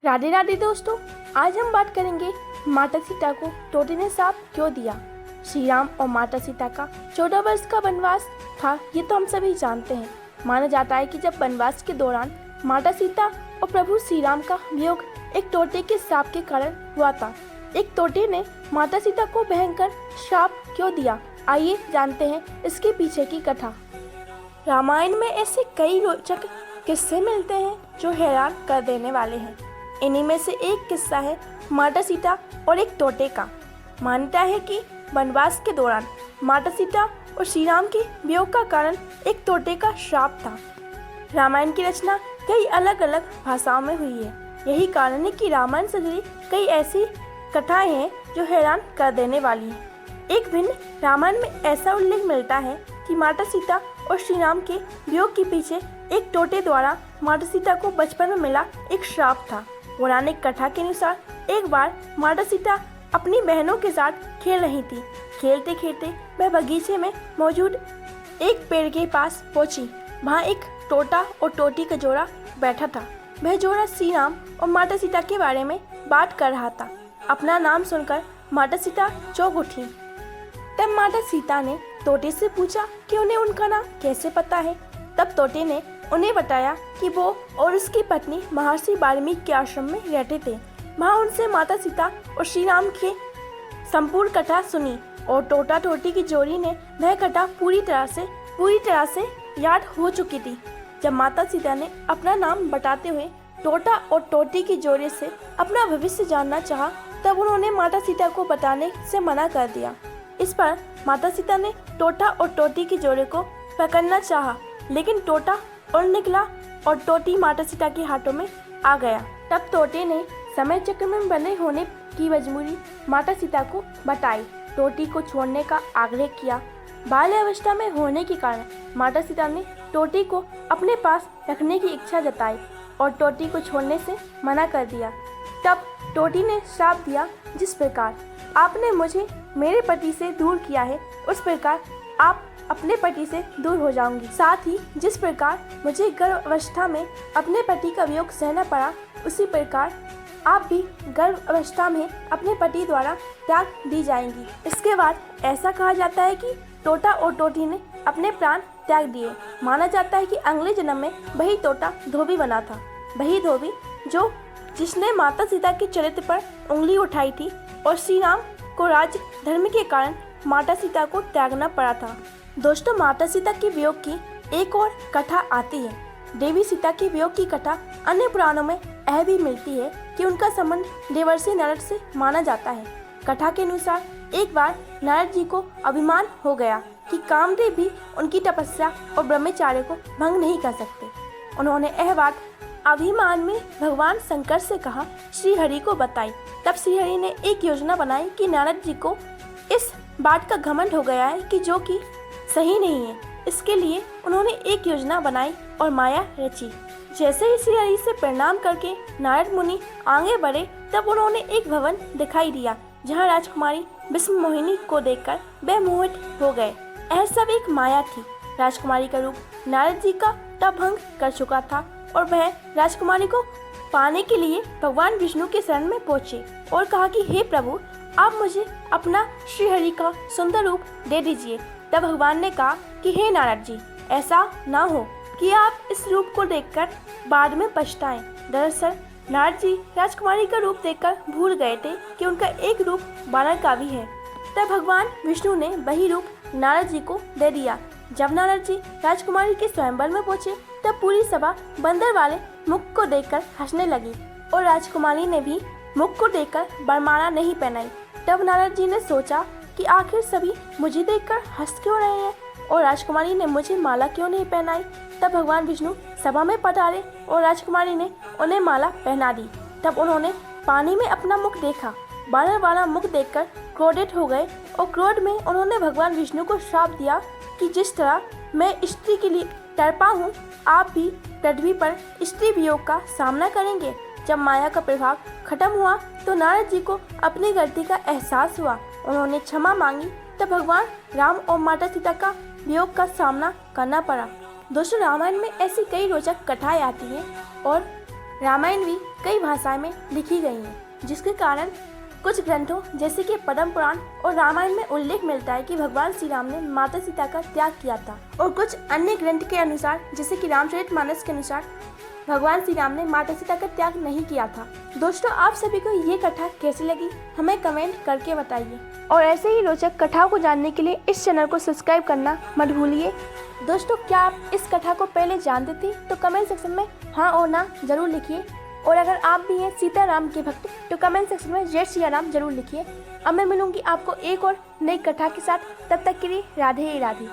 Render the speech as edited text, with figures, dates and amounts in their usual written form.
राधे राधे दोस्तों। आज हम बात करेंगे माता सीता को तोते ने श्राप क्यों दिया। श्री राम और माता सीता का 14 वर्ष का वनवास था, ये तो हम सभी जानते हैं। माना जाता है कि जब वनवास के दौरान माता सीता और प्रभु श्री राम का वियोग एक तोते के श्राप के कारण हुआ था। एक तोते ने माता सीता को भयंकर श्राप क्यों दिया, आइए जानते हैं इसके पीछे की कथा। रामायण में ऐसे कई रोचक किस्से मिलते हैं जो हैरान कर देने वाले हैं। इन्हीं में से एक किस्सा है माता सीता और एक तोते का। मान्यता है कि वनवास के दौरान माता सीता और श्री राम के वियोग का कारण एक तोते का श्राप था। रामायण की रचना कई अलग अलग भाषाओं में हुई है। यही कारण है कि रामायण से जुड़ी कई ऐसी कथाएं हैं जो हैरान कर देने वाली हैं। एक भिन्न रामायण में ऐसा उल्लेख मिलता है कि माता सीता और श्री राम के वियोग के पीछे एक तोते द्वारा माता सीता को बचपन में मिला एक श्राप था। पौराणिक कथा के अनुसार एक बार माता सीता अपनी बहनों के साथ खेल रही थी। खेलते खेलते वह बगीचे में मौजूद एक पेड़ के पास पहुंची। वहां एक तोता और तोती का जोड़ा बैठा था। वह जोड़ा श्री राम और माता सीता के बारे में बात कर रहा था। अपना नाम सुनकर माता सीता चौंक उठी। तब माता सीता ने तोते से पूछा कि उन्हें उनका नाम कैसे पता है। तब तोते ने उन्हें बताया कि वो और उसकी पत्नी महर्षि वाल्मीकि के आश्रम में रहते थे। वहाँ उनसे माता सीता और श्री राम की संपूर्ण कथा सुनी और तोता तोती की जोड़ी ने वह कथा पूरी तरह से याद हो चुकी थी। जब माता सीता ने अपना नाम बताते हुए तोता और तोती की जोड़ी से अपना भविष्य जानना चाहा, तब उन्होंने माता सीता को बताने से मना कर दिया। इस पर माता सीता ने तोता और तोती की जोड़ी को पकड़ना चाहा, लेकिन तोता उड़ निकला और तोती माता सीता के हाथों में आ गया। तब तोते ने समय चक्र में बने होने की मजबूरी माता सीता को बताई। तोती को छोड़ने का आग्रह किया। बाल्यावस्था में होने के कारण माता सीता ने तोती को अपने पास रखने की इच्छा जताई और तोती को छोड़ने से मना कर दिया। तब तोती ने श्राप दिया, जिस प्रकार आपने मुझे मेरे पति से दूर किया है, उस प्रकार आप अपने पति से दूर हो जाऊंगी। साथ ही जिस प्रकार मुझे गर्भावस्था में अपने पति का वियोग सहना पड़ा, उसी प्रकार आप भी गर्भावस्था में अपने पति द्वारा त्याग दी जाएंगी। इसके बाद ऐसा कहा जाता है कि तोता और तोती ने अपने प्राण त्याग दिए। माना जाता है कि अगले जन्म में वही तोता धोबी बना था। वही धोबी जिसने माता सीता के चरित्र पर उंगली उठाई थी और श्री राम को राज धर्म के कारण माता सीता को त्यागना पड़ा था। दोस्तों, माता सीता के वियोग की एक और कथा आती है। देवी सीता के वियोग की कथा अन्य पुराणों में यह भी मिलती है कि उनका संबंध देवर्षि नारद से माना जाता है। कथा के अनुसार एक बार नारद जी को अभिमान हो गया कि कामदेव भी उनकी तपस्या और ब्रह्मचर्य को भंग नहीं कर सकते। उन्होंने यह बात अभिमान में भगवान शंकर से कहा, श्री हरि को बताई। तब श्री हरि ने एक योजना बनाई कि नारद जी को इस बात का घमंड हो गया है कि जो कि सही नहीं है। इसके लिए उन्होंने एक योजना बनाई और माया रची। जैसे ही श्री हरि से प्रणाम करके नारद मुनि आगे बढ़े, तब उन्होंने एक भवन दिखाई दिया जहां राजकुमारी विष्णु मोहिनी को देखकर वे मोहित हो गए। यह सब एक माया थी। राजकुमारी का रूप नारद जी का तप भंग कर चुका था और वह राजकुमारी को पाने के लिए भगवान विष्णु के शरण में पहुंचे और कहा कि हे प्रभु, आप मुझे अपना श्री हरि का सुंदर रूप दे दीजिए। तब भगवान ने कहा कि हे नारद जी, ऐसा ना हो कि आप इस रूप को देखकर बाद में पछताएं। दरअसल नारद जी राजकुमारी का रूप देखकर भूल गए थे कि उनका एक रूप बानर का भी है। तब भगवान विष्णु ने वही रूप नारद जी को दे दिया। जब नारद जी राजकुमारी के स्वयंवर में पहुंचे, तब पूरी सभा बंदर वाले मुख को देखकर हंसने लगी और राजकुमारी ने भी मुख को देखकर वरमाला नहीं पहनाई। तब नारद जी ने सोचा कि आखिर सभी मुझे देखकर हंस क्यों रहे हैं और राजकुमारी ने मुझे माला क्यों नहीं पहनाई। तब भगवान विष्णु सभा में पधारे और राजकुमारी ने उन्हें माला पहना दी। तब उन्होंने पानी में अपना मुख देखा। बानर वाला मुख देखकर क्रोधित हो गए और क्रोध में उन्होंने भगवान विष्णु को श्राप दिया कि जिस तरह मैं स्त्री के लिए तड़पा हूँ, आप भी पृथ्वी पर स्त्री वियोग का सामना करेंगे। जब माया का प्रभाव खत्म हुआ तो नारद जी को अपनी गलती का एहसास हुआ। उन्होंने क्षमा मांगी। तब भगवान राम और माता सीता का वियोग का सामना करना पड़ा। दोस्तों, रामायण में ऐसी कई रोचक कथाएं आती हैं और रामायण भी कई भाषाओं में लिखी गई है, जिसके कारण कुछ ग्रंथों जैसे कि पद्म पुराण और रामायण में उल्लेख मिलता है कि भगवान श्री राम ने माता सीता का त्याग किया था, और कुछ अन्य ग्रंथ के अनुसार जैसे कि रामचरितमानस के अनुसार भगवान श्री राम ने माता सीता का त्याग नहीं किया था। दोस्तों, आप सभी को ये कथा कैसी लगी हमें कमेंट करके बताइए, और ऐसे ही रोचक कथाओं को जानने के लिए इस चैनल को सब्सक्राइब करना मत भूलिए। दोस्तों, क्या आप इस कथा को पहले जानते थे? तो कमेंट सेक्शन में हाँ और ना जरूर लिखिए, और अगर आप भी हैं सीताराम के भक्त तो कमेंट सेक्शन में जय सिया राम जरूर लिखिए। अब मैं मिलूंगी आपको एक और नई कथा के साथ, तब तक के लिए राधे राधे।